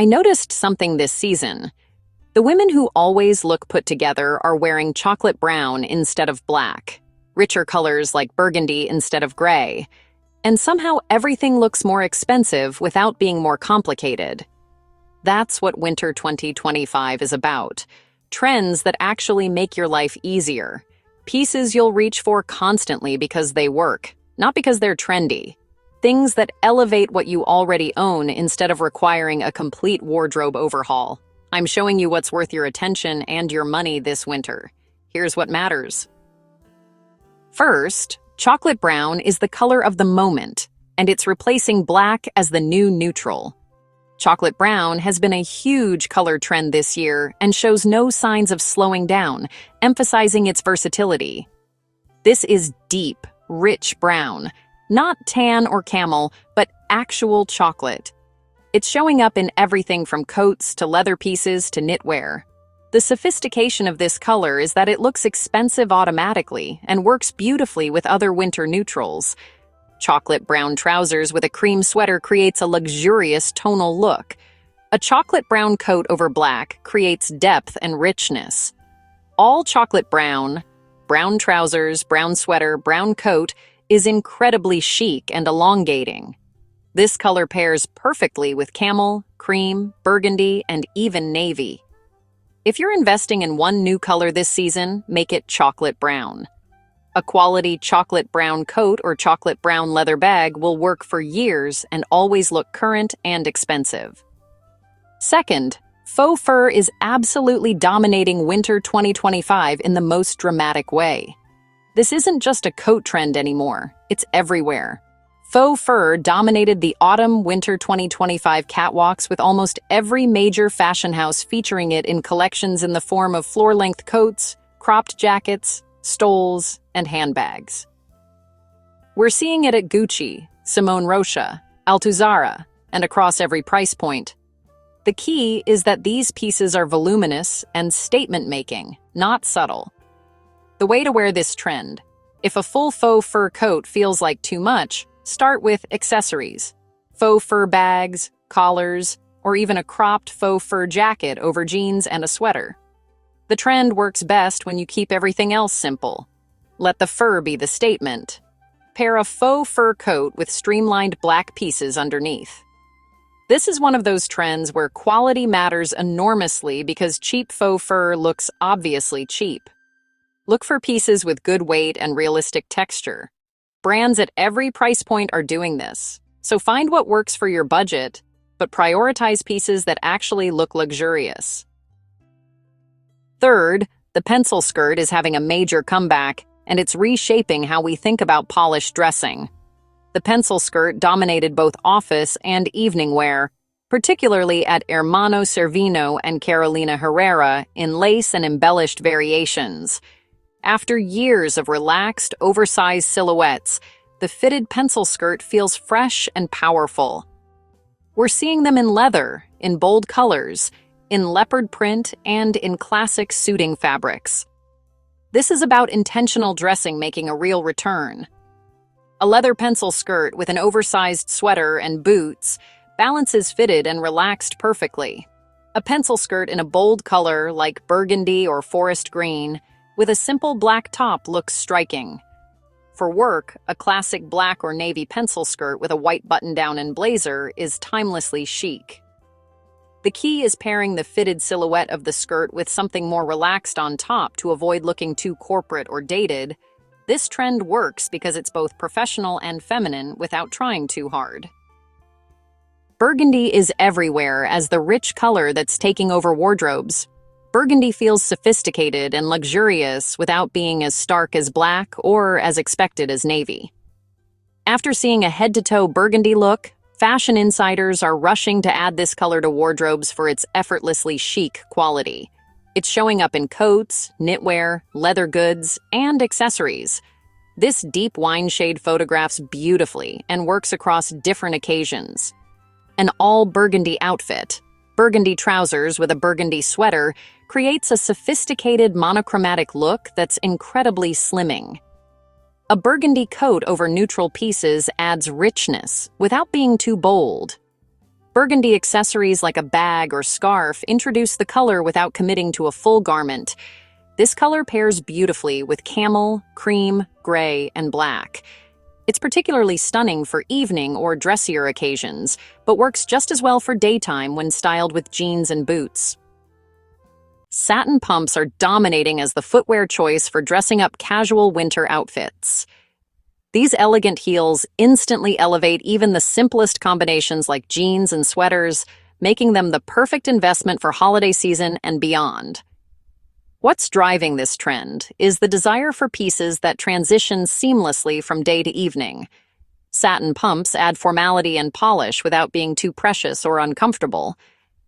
I noticed something this season. The women who always look put together are wearing chocolate brown instead of black, richer colors like burgundy instead of gray, and somehow everything looks more expensive without being more complicated. That's what Winter 2025 is about. Trends that actually make your life easier. Pieces you'll reach for constantly because they work, not because they're trendy. Things that elevate what you already own instead of requiring a complete wardrobe overhaul. I'm showing you what's worth your attention and your money this winter. Here's what matters. First, chocolate brown is the color of the moment, and it's replacing black as the new neutral. Chocolate brown has been a huge color trend this year and shows no signs of slowing down, emphasizing its versatility. This is deep, rich brown, not tan or camel, but actual chocolate. It's showing up in everything from coats to leather pieces to knitwear. The sophistication of this color is that it looks expensive automatically and works beautifully with other winter neutrals. Chocolate brown trousers with a cream sweater creates a luxurious tonal look. A chocolate brown coat over black creates depth and richness. All chocolate brown, brown trousers, brown sweater, brown coat is incredibly chic and elongating. This color pairs perfectly with camel, cream, burgundy, and even navy. If you're investing in one new color this season, make it chocolate brown. A quality chocolate brown coat or chocolate brown leather bag will work for years and always look current and expensive. Second, faux fur is absolutely dominating winter 2025 in the most dramatic way. This isn't just a coat trend anymore, it's everywhere. Faux fur dominated the autumn-winter 2025 catwalks with almost every major fashion house featuring it in collections in the form of floor-length coats, cropped jackets, stoles, and handbags. We're seeing it at Gucci, Simone Rocha, Altuzarra, and across every price point. The key is that these pieces are voluminous and statement-making, not subtle. The way to wear this trend: if a full faux fur coat feels like too much, start with accessories. Faux fur bags, collars, or even a cropped faux fur jacket over jeans and a sweater. The trend works best when you keep everything else simple. Let the fur be the statement. Pair a faux fur coat with streamlined black pieces underneath. This is one of those trends where quality matters enormously because cheap faux fur looks obviously cheap. Look for pieces with good weight and realistic texture. Brands at every price point are doing this, so find what works for your budget, but prioritize pieces that actually look luxurious. Third, the pencil skirt is having a major comeback, and it's reshaping how we think about polished dressing. The pencil skirt dominated both office and evening wear, particularly at Hermano Cervino and Carolina Herrera in lace and embellished variations. After years of relaxed, oversized silhouettes, the fitted pencil skirt feels fresh and powerful. We're seeing them in leather, in bold colors, in leopard print, and in classic suiting fabrics. This is about intentional dressing making a real return. A leather pencil skirt with an oversized sweater and boots balances fitted and relaxed perfectly. A pencil skirt in a bold color like burgundy or forest green with a simple black top looks striking. For work, a classic black or navy pencil skirt with a white button-down and blazer is timelessly chic. The key is pairing the fitted silhouette of the skirt with something more relaxed on top to avoid looking too corporate or dated. This trend works because it's both professional and feminine without trying too hard. Burgundy is everywhere as the rich color that's taking over wardrobes. Burgundy feels sophisticated and luxurious without being as stark as black or as expected as navy. After seeing a head-to-toe burgundy look, fashion insiders are rushing to add this color to wardrobes for its effortlessly chic quality. It's showing up in coats, knitwear, leather goods, and accessories. This deep wine shade photographs beautifully and works across different occasions. An all-burgundy outfit, burgundy trousers with a burgundy sweater, creates a sophisticated monochromatic look that's incredibly slimming. A burgundy coat over neutral pieces adds richness without being too bold. Burgundy accessories like a bag or scarf introduce the color without committing to a full garment. This color pairs beautifully with camel, cream, gray, and black. It's particularly stunning for evening or dressier occasions, but works just as well for daytime when styled with jeans and boots. Satin pumps are dominating as the footwear choice for dressing up casual winter outfits. These elegant heels instantly elevate even the simplest combinations like jeans and sweaters, making them the perfect investment for holiday season and beyond. What's driving this trend is the desire for pieces that transition seamlessly from day to evening. Satin pumps add formality and polish without being too precious or uncomfortable.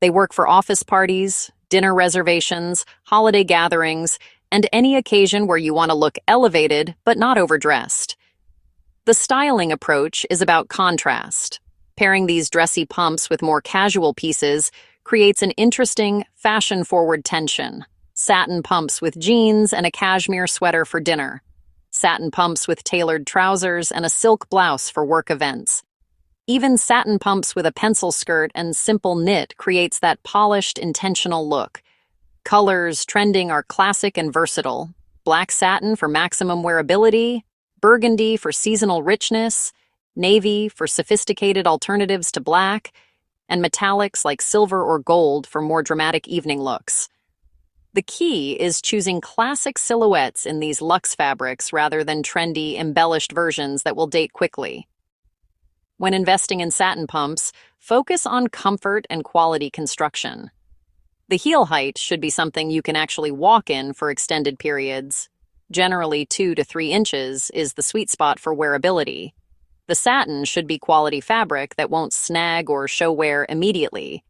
They work for office parties, dinner reservations, holiday gatherings, and any occasion where you want to look elevated but not overdressed. The styling approach is about contrast. Pairing these dressy pumps with more casual pieces creates an interesting, fashion-forward tension. Satin pumps with jeans and a cashmere sweater for dinner. Satin pumps with tailored trousers and a silk blouse for work events. Even satin pumps with a pencil skirt and simple knit creates that polished, intentional look. Colors trending are classic and versatile. Black satin for maximum wearability, burgundy for seasonal richness, navy for sophisticated alternatives to black, and metallics like silver or gold for more dramatic evening looks. The key is choosing classic silhouettes in these luxe fabrics rather than trendy, embellished versions that will date quickly. When investing in satin pumps, focus on comfort and quality construction. The heel height should be something you can actually walk in for extended periods. Generally 2 to 3 inches is the sweet spot for wearability. The satin should be quality fabric that won't snag or show wear immediately.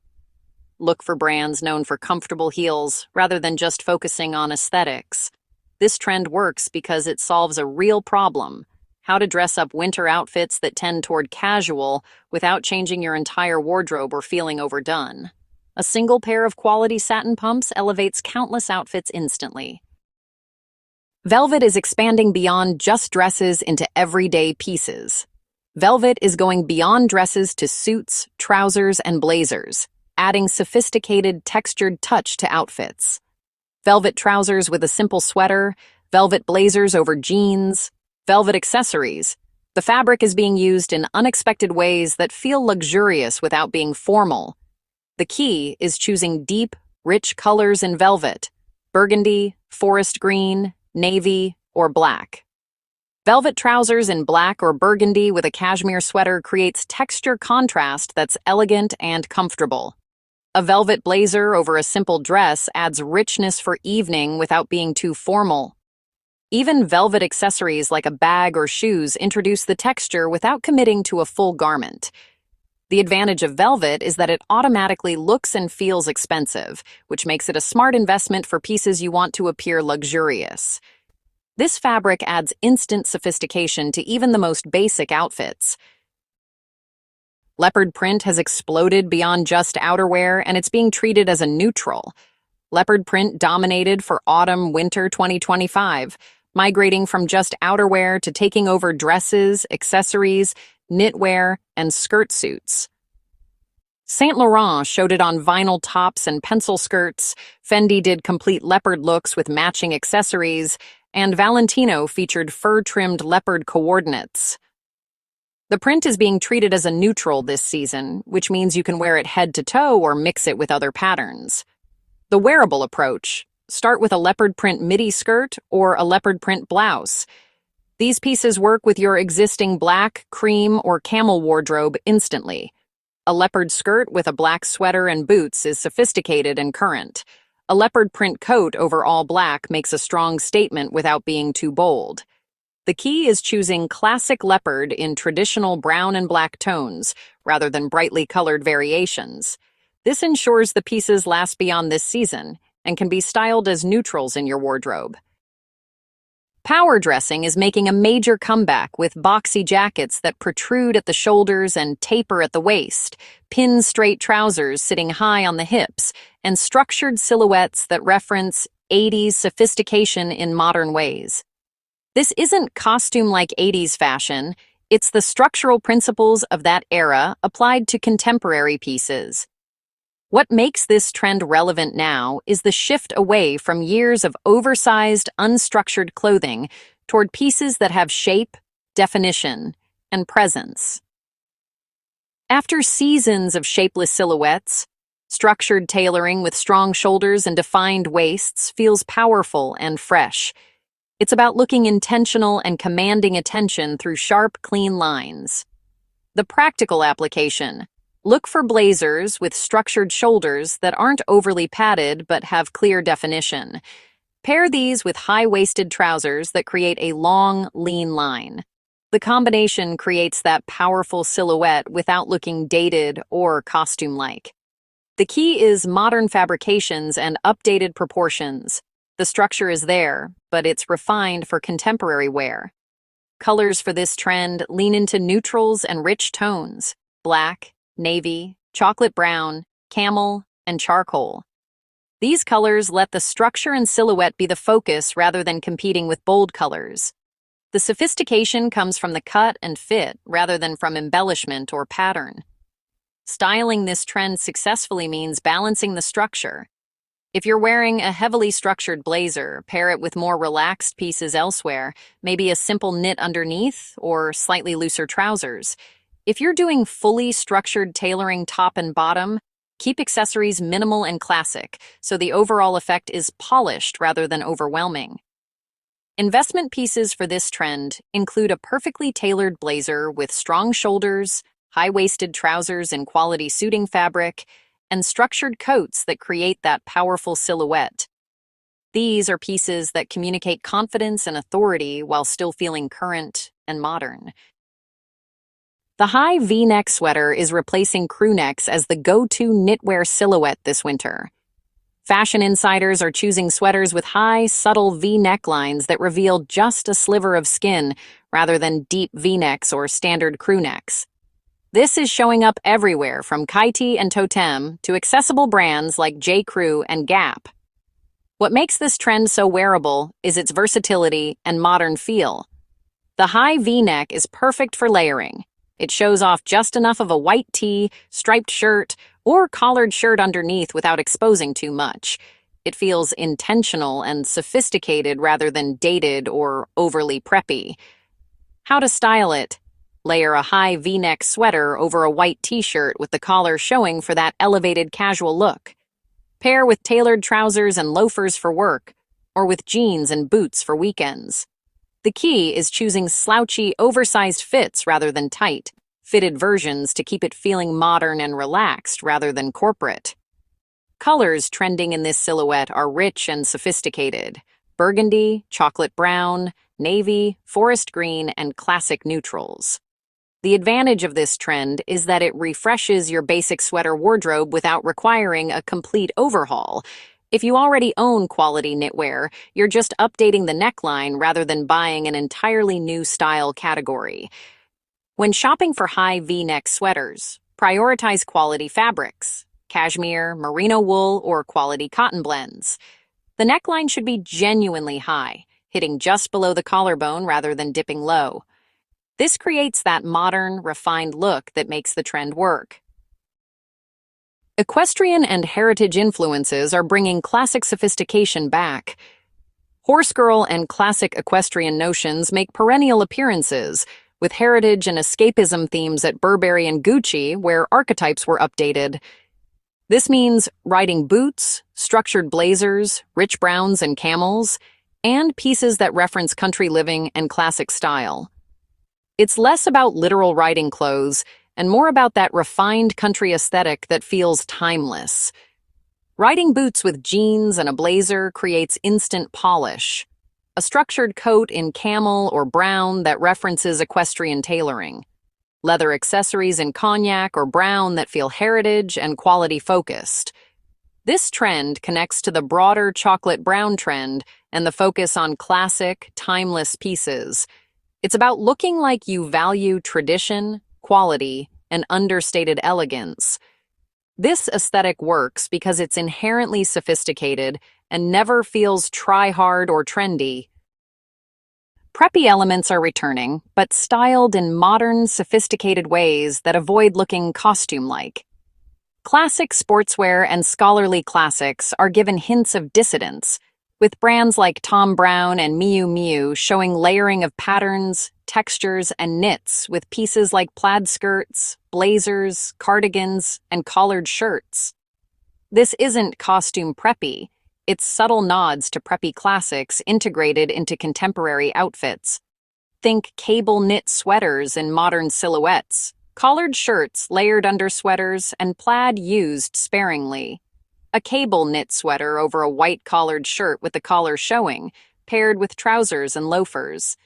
Look for brands known for comfortable heels rather than just focusing on aesthetics. This trend works because it solves a real problem: how to dress up winter outfits that tend toward casual without changing your entire wardrobe or feeling overdone. A single pair of quality satin pumps elevates countless outfits instantly. Velvet is expanding beyond just dresses into everyday pieces. Velvet is going beyond dresses to suits, trousers, and blazers, adding sophisticated, textured touch to outfits. Velvet trousers with a simple sweater, velvet blazers over jeans, velvet accessories. The fabric is being used in unexpected ways that feel luxurious without being formal. The key is choosing deep, rich colors in velvet: burgundy, forest green, navy, or black. Velvet trousers in black or burgundy with a cashmere sweater creates texture contrast that's elegant and comfortable. A velvet blazer over a simple dress adds richness for evening without being too formal. Even velvet accessories like a bag or shoes introduce the texture without committing to a full garment. The advantage of velvet is that it automatically looks and feels expensive, which makes it a smart investment for pieces you want to appear luxurious. This fabric adds instant sophistication to even the most basic outfits. Leopard print has exploded beyond just outerwear, and it's being treated as a neutral. Leopard print dominated for autumn-winter 2025, migrating from just outerwear to taking over dresses, accessories, knitwear, and skirt suits. Saint Laurent showed it on vinyl tops and pencil skirts, Fendi did complete leopard looks with matching accessories, and Valentino featured fur-trimmed leopard coordinates. The print is being treated as a neutral this season, which means you can wear it head to toe or mix it with other patterns. The wearable approach: start with a leopard print midi skirt or a leopard print blouse. These pieces work with your existing black, cream, or camel wardrobe instantly. A leopard skirt with a black sweater and boots is sophisticated and current. A leopard print coat over all black makes a strong statement without being too bold. The key is choosing classic leopard in traditional brown and black tones, rather than brightly colored variations. This ensures the pieces last beyond this season and can be styled as neutrals in your wardrobe. Power dressing is making a major comeback with boxy jackets that protrude at the shoulders and taper at the waist, pin-straight trousers sitting high on the hips, and structured silhouettes that reference 80s sophistication in modern ways. This isn't costume-like 80s fashion, It's the structural principles of that era applied to contemporary pieces. What makes this trend relevant now is the shift away from years of oversized, unstructured clothing toward pieces that have shape, definition, and presence. After seasons of shapeless silhouettes, structured tailoring with strong shoulders and defined waists feels powerful and fresh. It's about looking intentional and commanding attention through sharp, clean lines. The practical application. Look for blazers with structured shoulders that aren't overly padded but have clear definition. Pair these with high-waisted trousers that create a long, lean line. The combination creates that powerful silhouette without looking dated or costume-like. The key is modern fabrications and updated proportions. The structure is there, but it's refined for contemporary wear. Colors for this trend lean into neutrals and rich tones: black, navy, chocolate brown, camel, and charcoal. These colors let the structure and silhouette be the focus rather than competing with bold colors. The sophistication comes from the cut and fit rather than from embellishment or pattern. Styling this trend successfully means balancing the structure. If you're wearing a heavily structured blazer, pair it with more relaxed pieces elsewhere, maybe a simple knit underneath or slightly looser trousers. If you're doing fully structured tailoring top and bottom, keep accessories minimal and classic, so the overall effect is polished rather than overwhelming. Investment pieces for this trend include a perfectly tailored blazer with strong shoulders, high-waisted trousers in quality suiting fabric, and structured coats that create that powerful silhouette. These are pieces that communicate confidence and authority while still feeling current and modern. The high V-neck sweater is replacing crew necks as the go-to knitwear silhouette this winter. Fashion insiders are choosing sweaters with high, subtle V necklines that reveal just a sliver of skin rather than deep V-necks or standard crew necks. This is showing up everywhere, from Kaiti and Totem to accessible brands like J. Crew and Gap. What makes this trend so wearable is its versatility and modern feel. The high V-neck is perfect for layering. It shows off just enough of a white tee, striped shirt, or collared shirt underneath without exposing too much. It feels intentional and sophisticated rather than dated or overly preppy. How to style it? Layer a high V-neck sweater over a white t-shirt with the collar showing for that elevated casual look. Pair with tailored trousers and loafers for work, or with jeans and boots for weekends. The key is choosing slouchy, oversized fits rather than tight, fitted versions to keep it feeling modern and relaxed rather than corporate. Colors trending in this silhouette are rich and sophisticated: burgundy, chocolate brown, navy, forest green, and classic neutrals. The advantage of this trend is that it refreshes your basic sweater wardrobe without requiring a complete overhaul. If you already own quality knitwear, you're just updating the neckline rather than buying an entirely new style category. When shopping for high V-neck sweaters, prioritize quality fabrics: cashmere, merino wool, or quality cotton blends. The neckline should be genuinely high, hitting just below the collarbone rather than dipping low. This creates that modern, refined look that makes the trend work. Equestrian and heritage influences are bringing classic sophistication back. Horse girl and classic equestrian notions make perennial appearances, with heritage and escapism themes at Burberry and Gucci, where archetypes were updated. This means riding boots, structured blazers, rich browns and camels, and pieces that reference country living and classic style. It's less about literal riding clothes and more about that refined country aesthetic that feels timeless. Riding boots with jeans and a blazer creates instant polish. A structured coat in camel or brown that references equestrian tailoring. Leather accessories in cognac or brown that feel heritage and quality focused. This trend connects to the broader chocolate brown trend and the focus on classic, timeless pieces. It's about looking like you value tradition, quality, and understated elegance. This aesthetic works because it's inherently sophisticated and never feels try-hard or trendy. Preppy elements are returning, but styled in modern, sophisticated ways that avoid looking costume-like. Classic sportswear and scholarly classics are given hints of dissidence, with brands like Thom Browne and Miu Miu showing layering of patterns, textures, and knits with pieces like plaid skirts, blazers, cardigans, and collared shirts. This isn't costume preppy, it's subtle nods to preppy classics integrated into contemporary outfits. Think cable knit sweaters in modern silhouettes, collared shirts layered under sweaters, and plaid used sparingly. A cable knit sweater over a white collared shirt with the collar showing, paired with trousers and loafers.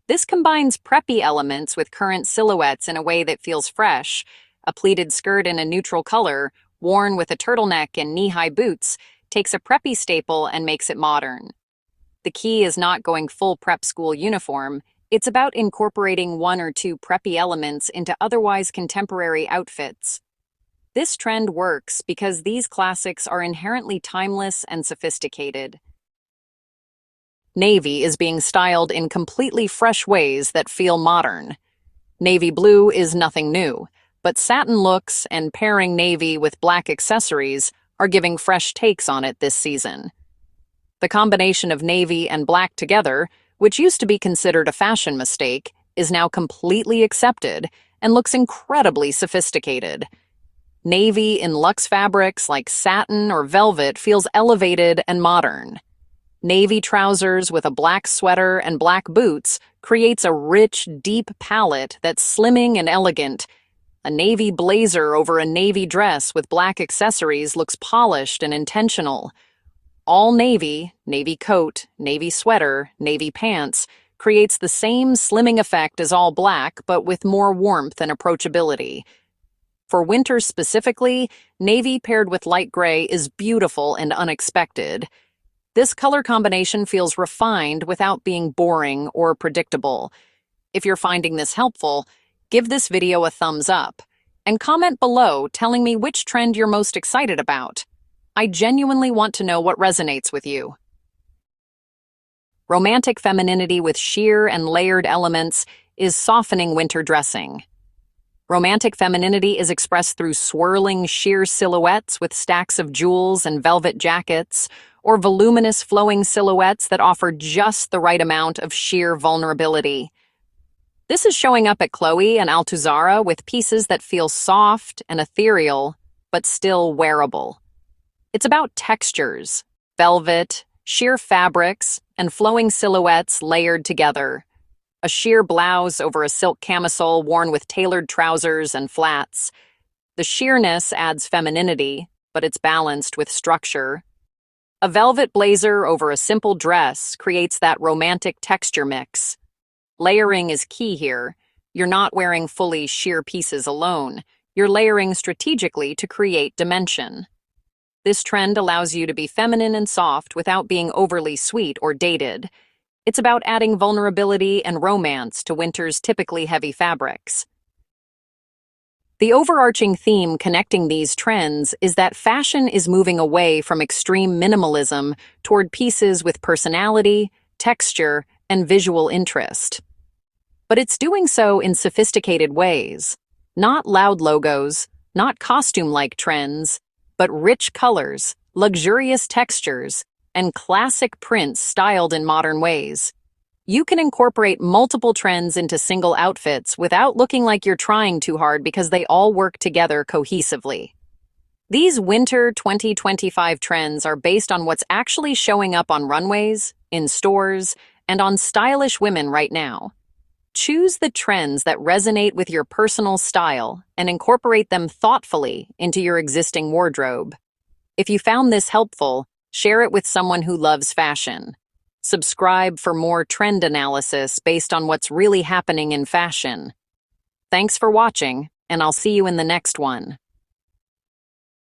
This combines preppy elements with current silhouettes in a way that feels fresh. A pleated skirt in a neutral color, worn with a turtleneck and knee-high boots, takes a preppy staple and makes it modern. The key is not going full prep school uniform, it's about incorporating one or two preppy elements into otherwise contemporary outfits. This trend works because these classics are inherently timeless and sophisticated. Navy is being styled in completely fresh ways that feel modern. Navy blue is nothing new, but satin looks and pairing navy with black accessories are giving fresh takes on it this season. The combination of navy and black together, which used to be considered a fashion mistake, is now completely accepted and looks incredibly sophisticated. Navy in luxe fabrics like satin or velvet feels elevated and modern. Navy trousers with a black sweater and black boots creates a rich, deep palette that's slimming and elegant. A navy blazer over a navy dress with black accessories looks polished and intentional. All navy, navy coat, navy sweater, navy pants, creates the same slimming effect as all black, but with more warmth and approachability. For winter specifically, navy paired with light gray is beautiful and unexpected. This color combination feels refined without being boring or predictable. If you're finding this helpful, give this video a thumbs up, and comment below telling me which trend you're most excited about. I genuinely want to know what resonates with you. Romantic femininity with sheer and layered elements is softening winter dressing. Romantic femininity is expressed through swirling sheer silhouettes with stacks of jewels and velvet jackets, or voluminous flowing silhouettes that offer just the right amount of sheer vulnerability. This is showing up at Chloe and Altuzarra with pieces that feel soft and ethereal, but still wearable. It's about textures, velvet, sheer fabrics, and flowing silhouettes layered together. A sheer blouse over a silk camisole worn with tailored trousers and flats. The sheerness adds femininity, but it's balanced with structure. A velvet blazer over a simple dress creates that romantic texture mix. Layering is key here. You're not wearing fully sheer pieces alone. You're layering strategically to create dimension. This trend allows you to be feminine and soft without being overly sweet or dated. It's about adding vulnerability and romance to winter's typically heavy fabrics. The overarching theme connecting these trends is that fashion is moving away from extreme minimalism toward pieces with personality, texture, and visual interest. But it's doing so in sophisticated ways. Not loud logos, not costume-like trends, but rich colors, luxurious textures, and classic prints styled in modern ways. You can incorporate multiple trends into single outfits without looking like you're trying too hard because they all work together cohesively. These winter 2025 trends are based on what's actually showing up on runways, in stores, and on stylish women right now. Choose the trends that resonate with your personal style and incorporate them thoughtfully into your existing wardrobe. If you found this helpful, share it with someone who loves fashion. Subscribe for more trend analysis based on what's really happening in fashion. Thanks for watching, and I'll see you in the next one.